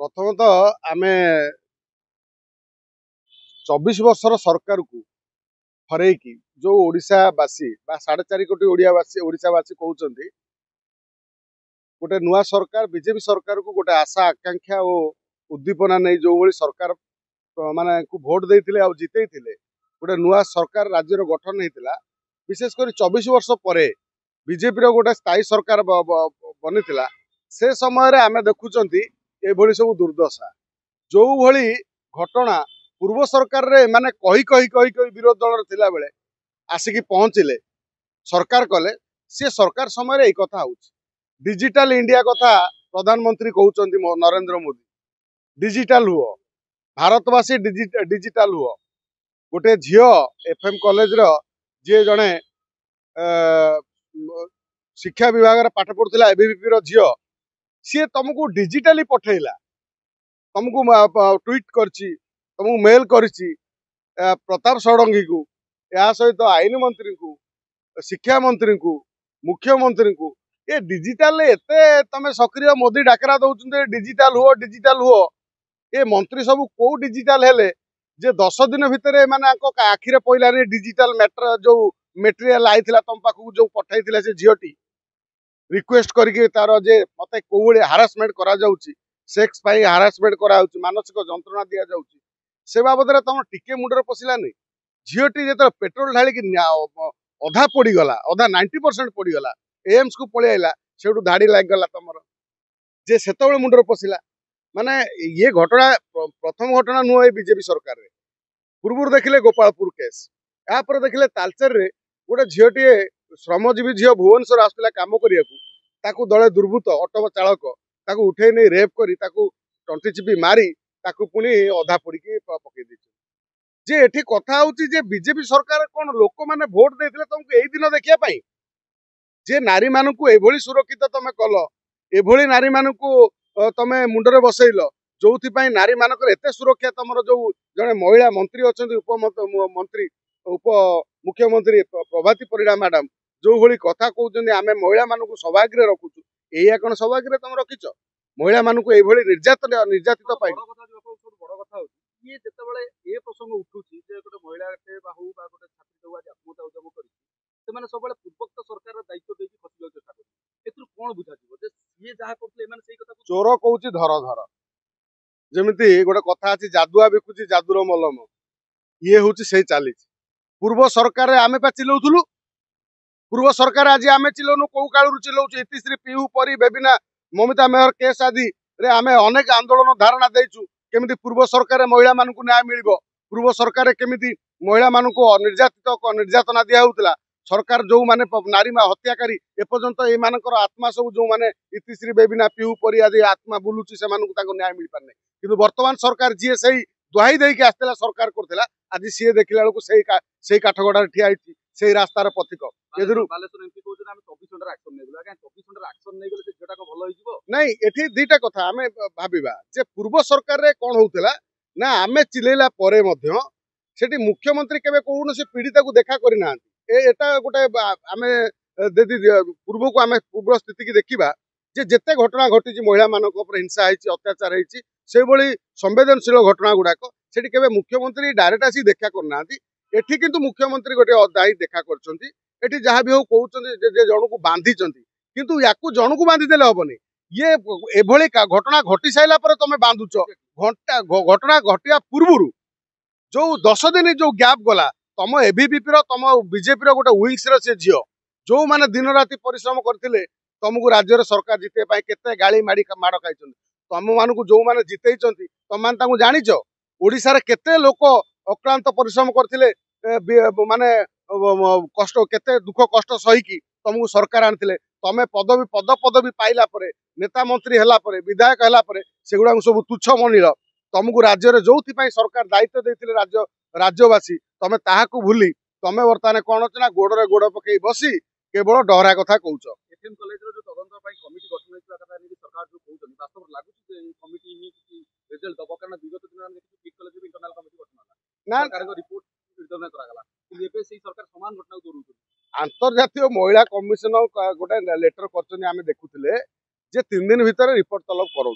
प्रथमतः आमे 24 वर्षर सरकार को हरैकी जो ओडिशावासी बा 4.5 कोटी ओडिशावासी कहते गोटे नुआ सरकार बीजेपी सरकार को गोटे आशा आकांक्षा और उद्दीपना नहीं जो भली सरकार माने को भोट देते आ जिते गोटे नुआ सरकार राज्यर गठन होता विशेषकर 24 वर्ष पर बीजेपी गोटे स्थायी सरकार बनी से समय आम देखुं ये सब दुर्दशा जो भली घटना पूर्व सरकार रे माने कही कही कही कही विरोध दल थिला बेले आसिकी पहुँचले सरकार कले सी सरकार समय एक कथा डिजिटल इंडिया कथा प्रधानमंत्री कहते नरेंद्र मोदी डिजिटल हुआ भारतवासी डिजिटल हुआ गोटे झील एफएम कॉलेज रो जे जड़े शिक्षा विभाग रे पाठ पढ़ुला एबीवीपी रो झील सी तुमको डिजिटली पठेला तुमको ट्वीट करची तुमको मेल करची प्रताप षडंगी को या सहित आईन मंत्री को शिक्षा मंत्री को मुख्यमंत्री को ये डिजिटल एते तमे सक्रिय मोदी डाकरा दउछन डिजिटल हुओ ये मंत्री सब को डिजिटल हेले जे 10 दिन भितर माने आखिरे पइलानी डिजिटल मैटर जो मटेरियल आइथिला तम पाखु जो पठाइथिला से झियोटी रिक्वेस्ट करके तार जे मते कोउले हारासमेंट करा जाउची सेक्स पाई हारासमेंट करा जाउची मानसिक जंत्रणा दिया जाउची से बाबद रे तम टिके मुंडर पसिला नै झियोटी जे पेट्रोल ढाली कि अधा पड़ी गला अधा 90% पड़ी गला एम्स को पळि आइला सेठू धाड़ी लाग गला तमर जे सेतबेले मुंडर पसिला माने ये घटना प्रथम घटना नुह बीजेपी सरकार रे पूर्व देखिले गोपालपुर केस यापर देखिले तालचेर रे गोटे झीटी श्रमजीवी झील भुवनेश्वर आसला काम करने दले दुर्बृत्त ऑटो चालक ताकू उठे नहीं रेप करी टंटी चिपी मारी पुणी अधा पोड़ी पकई जे एठी कथा होची जे बीजेपी सरकार कौन लोक माने भोट देथिले तुमको एई दिन देखिया पाई जे नारी मानकू एभली सुरक्षित तमे कल एभली नारी मानकू तमे मुंडरे बसैल जो नारी मानकर एते सुरक्षा तमर जो जड़े महिला मंत्री अच्छा उपमंत्री उप मुख्यमंत्री प्रभाती परिड़ा मैडम जो भली कथा कहते आम महिला मानक सौभाग्य रखुचु या कौन सौभाग्य तुम रखिच महिला मानक निर्यातित पाई ये जितेबाला ये प्रसंग उठुची जे गोटे महिला हूँ गोटे छात्री आज आत्महत्या उद्यम कर सब पूर्वोक्त सरकार दायित्व देकी खसी जाऊ चेष्टा कर कौन बुझा जे सी जहाँ करते चोर कौच धर धर जमी गोटे कथा अच्छी जादुआ बिकुची जादुर मलम ये हूँ से चली पूर्व सरकार आमे पा चिल्लाउथुलु पूर्व सरकार आज आमे चिल्लाउनु कौ कालू चिल्लाउछु इतिश्री पीहू परी बेबिना ममिता मेहर केस आदि रे आमे अनेक आंदोलन धारणा देइछु केमिति पूर्व सरकार महिला मानकु न्याय मिलिबो पूर्व सरकार केमिति महिला मानकु निर्यातना दिया होउतला सरकार जो माने नारी हत्याकारी एपर्यंत ए मानकर आत्मा सब जो माने इतिश्री बेबिना पीहू परी आदि आत्मा बुलुची से मानकु ताको न्याय मिल पारने किंतु वर्तमान सरकार जी सही दुहाई देके आसला सरकार करथिला आज सी देखिला बेलू से काठगड़ा ठिया से रास्तार पथिक नहीं एठी दीटा कथा आमे भाबिबा जे पूर्व सरकार रे कोन होउतला ना आमे चिलेला परे मध्य सेठी मुख्यमंत्री केबे कोन से पीड़िता को देखा करि ना एटा गोटे आमे पूर्व को आमे पूर्व स्थिति की देखिबा जे जेते घटना घटी महिला मानक ऊपर हिंसा होती अत्याचार होती से भली संवेदनशील घटना गुड़ाक सेठी केबे मुख्यमंत्री डायरेक्ट आसी देखा करना एठी किंतु मुख्यमंत्री गोटे दायी देखा करछंती एठी जहाँ भी हो कहउछंती जे जण को बांधी चंती किंतु याकू जण को बांधी देले हबनी ये एभली घटना घटी साइला पर तमे बांधुछ घटना घटिया पूर्वरु जो 10 दिन जो गैप गला तम एबीवीपी रो तम बीजेपी रो गोटे विंग्स रो से झियो जो माने दिन राति परिश्रम करथिले तुमको राज्य सरकार जिते पाई केते गाली माड़ खाई तुम मानक जो मैंने जिते तुम मैंने जाच ओडिशा रे केते लोक अक्लांत परिश्रम करथिले माने कष्ट केते दुख कष्ट सहीकी तुमको सरकार आनी तमें पद पदवी पाइला परे नेता मंत्री हला परे विधायक हला परे सेगुड़ा सब तुच्छ मनिल तुमको राज्य जो सरकार दायित्व देते राज्य राज्यवासी तमें ताहाकू भूली तमें बर्तमान कौन अच्छे ना गोड़े गोड़ पकई बसी केवल डहरा कथा कहूच एफएम कॉलेज रो जो तदंत पई कमिटी गठन होइतला कथा नि सरकार जो कहउछन वास्तव लागुची जे कमिटी ही रिजल्ट दबो कारण विगत दिन देखि पीट कॉलेज रो इंटरनल कमिटी गठन होला ना सरकार को रिपोर्ट रिटर्न करा गला एबे से सरकार समान घटना को दोरुछ अंतर्जातीय महिला कमिशन गोटे लेटर करछन आमे देखुथिले जे 3 दिन भीतर रिपोर्ट तलब करू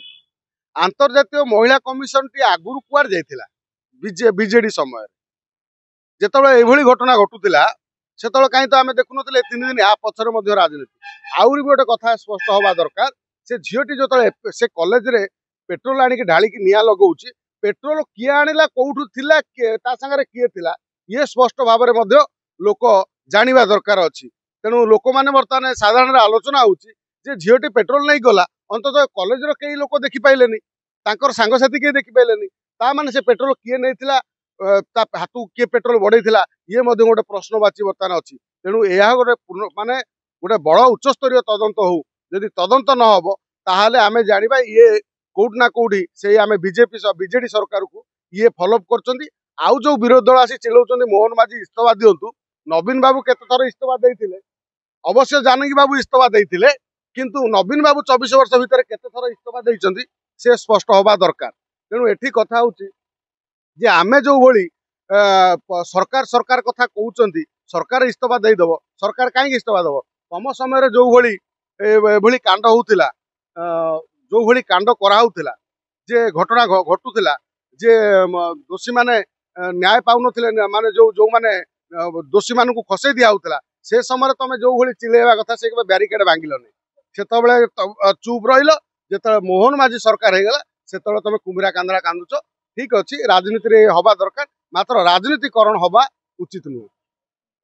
आंतर्जातीय महिला कमिशन टी आगुरु कुआर जाइथिला बीजेडी समय जेतेବେଳେ एभଳି घटना घटुला सेतेବେଳେ काई तो आमे देखुनथिले 3 दिन या पछरे मध्य राजनीति आउरी भी गोटे कथा स्पष्ट हवा दरकार से झीटी जो से कॉलेज रे पेट्रोल आनिक ढाली निया लगौची पेट्रोल किए आनिला कोठु थिला ता संगे किए थिला ये स्पष्ट भाव में लोक जानिबा दरकार अछि तेणु लोक माने वर्तमान साधारण आलोचना होची जे झीटी पेट्रोल नहीं गला अंततः कॉलेज रो कई लोक देखि पाइलेनी तांकर सांगसाथी के देखि पाइलेनी ता माने से पेट्रोल किए नहीं थिला ता हाथू किए पेट्रोल बढ़ई थिला ये मध्य गोटे प्रश्नवाची वर्तमान अछि तेणु यह गोटे माने गोटे बड़ उच्चस्तरीय तदंत हो जदि तदंत न हबो ताहाले आमे जानिबा ये कोउट ना कोउठी से आमे बीजेडी सरकार को ये फॉलोअप करचंदी आउ जो विरोध दल आसी चिल्लाउचंदी मोहन माझी इस्तीफा दियंतु नवीन बाबू केते थर इस्तीफा देइथिले अवश्य जानकी बाबू इस्तीफा देइथिले किंतु नवीन बाबू 24 वर्ष भितर केते थर इस्तीफा देइचंदी से स्पष्ट होबा दरकार तेणु एठी कथा होची जे आमे जो भली सरकार सरकार कथा कहउचंदी सरकार इस्तीफा देइदबो सरकार काहे इस्तीफा दबो तम समय जो भली एभली कांड होउतिला जो भली कांड करा होउतिला जे घटना घटुतिला जे दोषी माने न्याय पाउनथिले माने जो माने दोषी मान को खसई दिया होउतिला से समय तुम जो भली चिलेवा कथा से ब्यारिकेड भांगिल नहीं से चुप रहिल जेत मोहन माझी सरकार हो गला से तुम कुम्भीरा कांदरा कांदुच ठीक अच्छी राजनीति हवा दरकार मात्र राजनीतिकरण हवा उचित नुह।